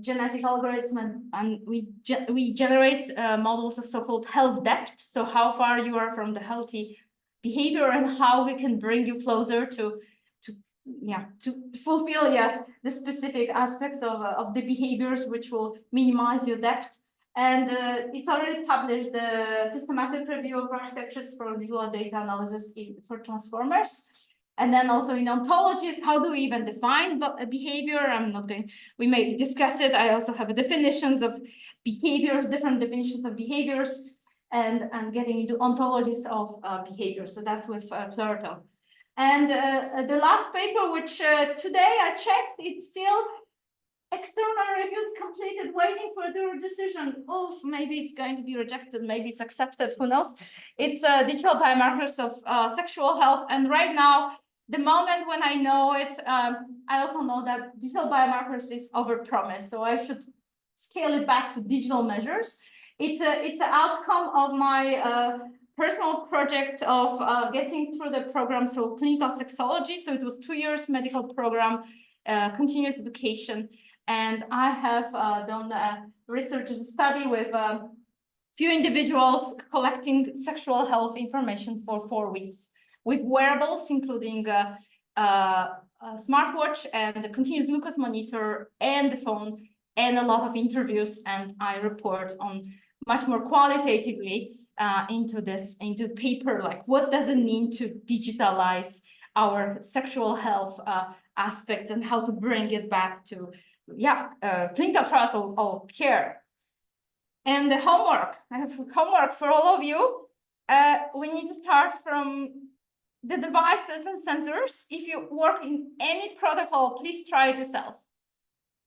S1: genetic algorithm, and we generate models of so-called health depth. So how far you are from the healthy behavior and how we can bring you closer to fulfill the specific aspects of the behaviors which will minimize your depth. And it's already published, the systematic review of architectures for visual data analysis for transformers. And then also in ontologies, how do we even define a behavior? I'm not going, we may discuss it. I also have definitions of behaviors, different definitions of behaviors, and getting into ontologies of behaviors. So that's with Pluralsight. And the last paper, which today I checked, it's still external reviews completed, waiting for their decision. Oh, maybe it's going to be rejected, maybe it's accepted, who knows? It's digital biomarkers of sexual health. And right now, the moment when I know it, I also know that digital biomarkers is overpromised. So I should scale it back to digital measures. It's an outcome of my personal project of getting through the program, so clinical sexology. So it was 2 years medical program, continuous education. And I have done a research study with few individuals collecting sexual health information for 4 weeks with wearables, including a smartwatch and the continuous glucose monitor and the phone, and a lot of interviews. And I report on much more qualitatively into the paper, like what does it mean to digitalize our sexual health aspects and how to bring it back to clinical trials of care. And the homework, I have homework for all of you. We need to start from the devices and sensors. If you work in any protocol, please try it yourself.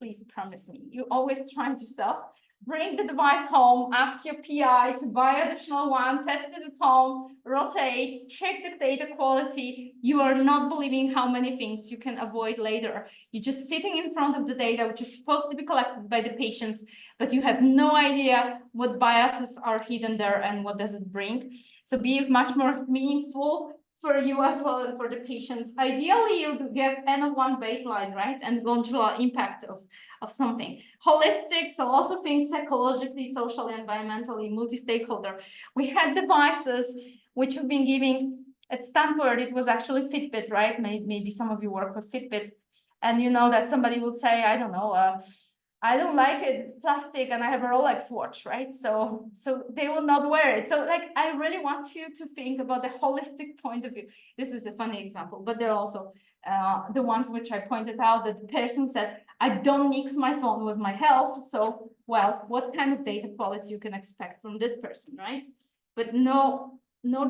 S1: Please promise me, you always try it yourself. Bring the device home, ask your PI to buy additional one, test it at home, rotate, check the data quality. You are not believing how many things you can avoid later. You're just sitting in front of the data, which is supposed to be collected by the patients, but you have no idea what biases are hidden there and what does it bring. So be much more meaningful for you as well and for the patients. Ideally, you get N of 1 baseline, right? And longitudinal impact of something. Holistic, so also think psychologically, socially, environmentally, multi-stakeholder. We had devices which have been giving, at Stanford, it was actually Fitbit, right? Maybe some of you work with Fitbit. And you know that somebody would say, I don't know, I don't like it, it's plastic, and I have a Rolex watch, right? So they will not wear it. So like, I really want you to think about the holistic point of view. This is a funny example, but there are also the ones which I pointed out, that the person said, I don't mix my phone with my health. So, well, what kind of data quality you can expect from this person, right? But no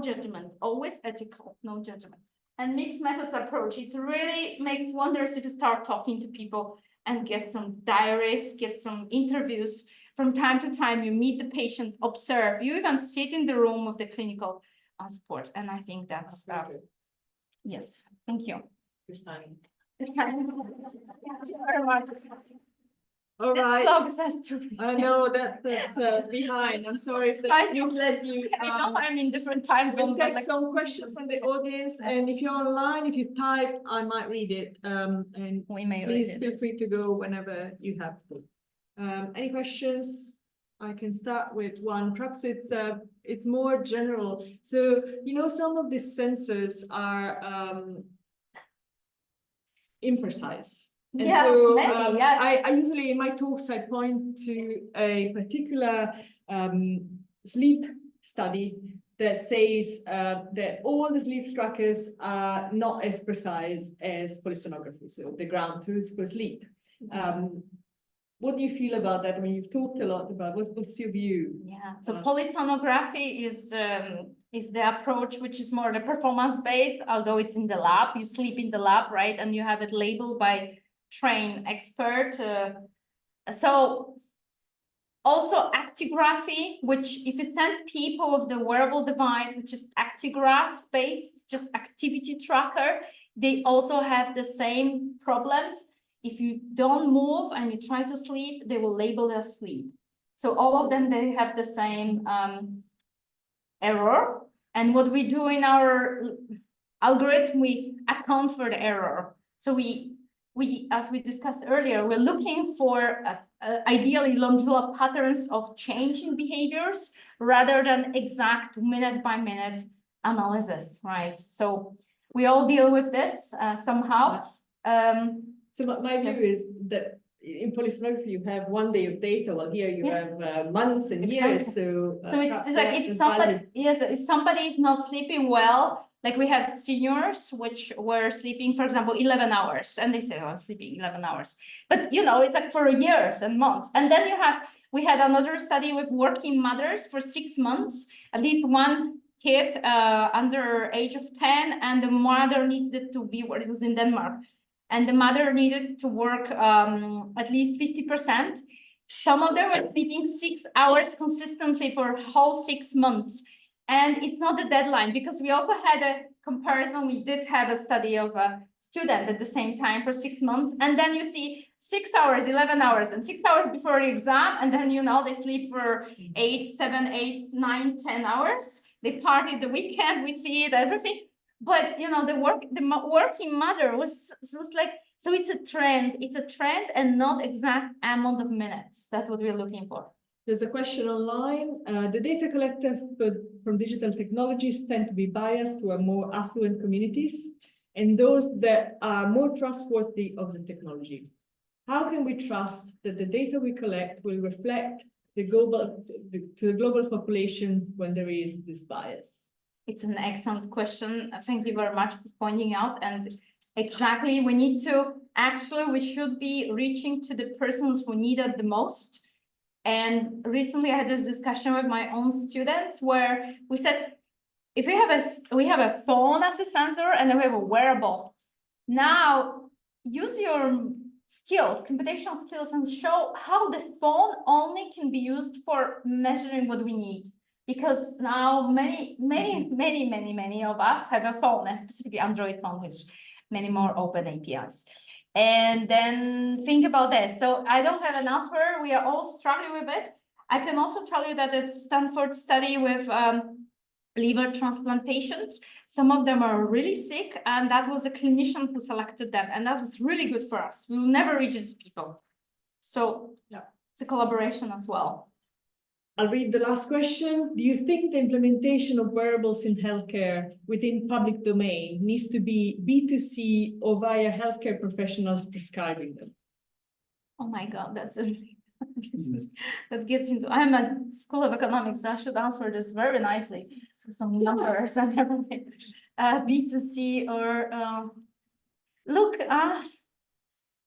S1: judgment, always ethical, no judgment. And mixed methods approach, it really makes wonders if you start talking to people and get some diaries, get some interviews. From time to time, you meet the patient, observe, you even sit in the room of the clinical support. And I think that's, yes, thank you.
S2: All
S1: This
S2: right.
S1: clock says 2
S2: I know that's behind. I'm sorry if
S1: I
S2: that you led you.
S1: I know I'm in different time
S2: We'll
S1: zones, but
S2: take
S1: like,
S2: some questions from the audience, and if you're online, if you type, I might read it. And
S1: we may read
S2: please
S1: it.
S2: feel free to go whenever you have to. Any questions? I can start with one. Perhaps it's more general. So, you know, some of these sensors are imprecise. And
S1: Yeah,
S2: so
S1: many, yes.
S2: I usually in my talks, I point to a particular sleep study that says that all the sleep trackers are not as precise as polysomnography, so the ground truth for sleep. What do you feel about that? I mean, you've talked a lot about what's your view?
S1: Yeah, so polysomnography is the approach which is more the performance based, although it's in the lab, you sleep in the lab, right? And you have it labeled by trained expert. So also actigraphy, which if you send people with the wearable device, which is actigraph based, just activity tracker, they also have the same problems. If you don't move and you try to sleep, they will label as sleep. So all of them, they have the same error. And what we do in our algorithm, we account for the error. So we as we discussed earlier, we're looking for ideally longitudinal patterns of change in behaviors rather than exact minute by minute analysis, right? So we all deal with this somehow.
S2: So my view is that in polysomnography, you have 1 day of data, while here you have months and years. So
S1: it's like if somebody, yes, if somebody is not sleeping well, like we have seniors which were sleeping, for example, 11 hours, and they say, oh, I'm sleeping 11 hours. But you know, it's like for years and months. And then we had another study with working mothers for 6 months, at least one kid under age of 10, and the mother needed to be, it was in Denmark, and the mother needed to work at least 50%. Some of them were sleeping 6 hours consistently for a whole 6 months. And it's not the deadline, because we also had a comparison. We did have a study of a student at the same time for 6 months. And then you see 6 hours, 11 hours, and 6 hours before the exam. And then, you know, they sleep for 8, 7, 8, 9, 10 hours. They party the weekend, we see it, everything. But, you know, the working mother was like, so it's a trend and not exact amount of minutes. That's what we're looking for.
S2: There's a question online. The data collected from digital technologies tend to be biased to more affluent communities and those that are more trustworthy of the technology. How can we trust that the data we collect will reflect the global population when there is this bias?
S1: It's an excellent question. Thank you very much for pointing out. And exactly, we should be reaching to the persons who need it the most. And recently I had this discussion with my own students where we said, if we have a phone as a sensor and then we have a wearable, now use your skills, computational skills, and show how the phone only can be used for measuring what we need. Because now many of us have a phone, and specifically Android phone, which many more open APIs. And then think about this. So I don't have an answer. We are all struggling with it. I can also tell you that at Stanford study with liver transplant patients, some of them are really sick, and that was a clinician who selected them, and that was really good for us. We will never reach these people. So yeah, it's a collaboration as well.
S2: I'll read the last question. Do you think the implementation of wearables in healthcare within public domain needs to be B2C or via healthcare professionals prescribing them?
S1: Oh my God, that's a that gets into, I'm at School of Economics, so I should answer this very nicely. So some numbers and everything. B2C or look,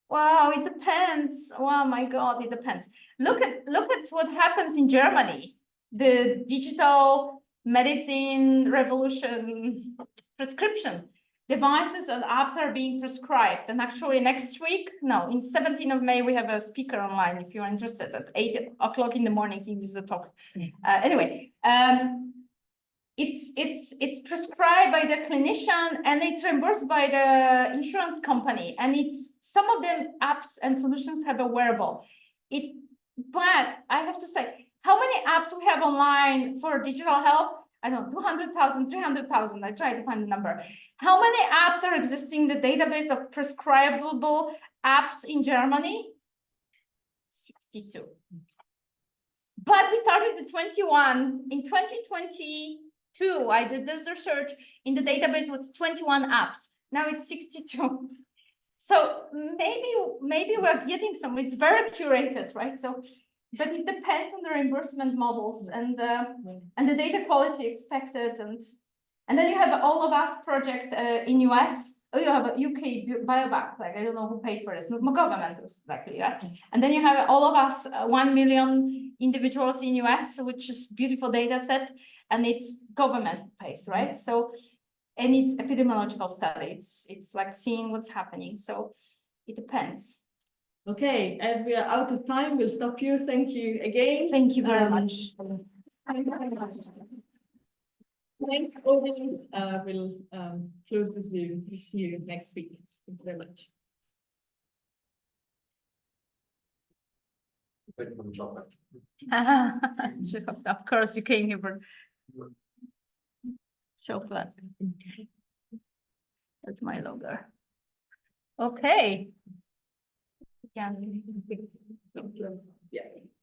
S1: wow, it depends. Oh my God, it depends. Look at what happens in Germany. The digital medicine revolution, prescription devices and apps are being prescribed. And actually next week, no, in 17th of May, we have a speaker online. If you're interested, at 8 o'clock in the morning, he gives a talk. Anyway, it's prescribed by the clinician and it's reimbursed by the insurance company. And it's some of them apps and solutions have a wearable. But I have to say, how many apps we have online for digital health? I don't know, 200,000, 300,000. I try to find the number. How many apps are existing in the database of prescribable apps in Germany? 62. But we started the 21 in 2022. I did this research in the database was 21 apps. Now it's 62. So maybe we're getting some. It's very curated, right? So, but it depends on the reimbursement models and the data quality expected, and then you have All of Us project in US Oh, you have a UK biobank, like I don't know who paid for this, not government exactly, right? And then you have all of us, 1 million individuals in US, which is beautiful data set, and it's government pays, right? So, and it's epidemiological study. It's like seeing what's happening. So it depends.
S2: Okay, as we are out of time, we'll stop here. Thank you again.
S1: Thank you very much.
S2: Thanks, audience. We'll close the Zoom. See you next week. Thank you very much.
S1: Of course, you came here for chocolate. That's my logo. Okay. Yeah.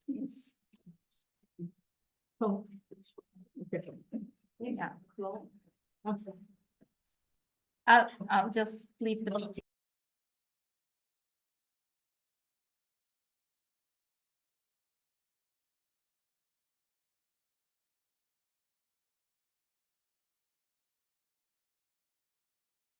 S1: Yes.
S2: Oh. Okay.
S1: Yeah.
S2: Okay.
S1: I'll just leave the meeting.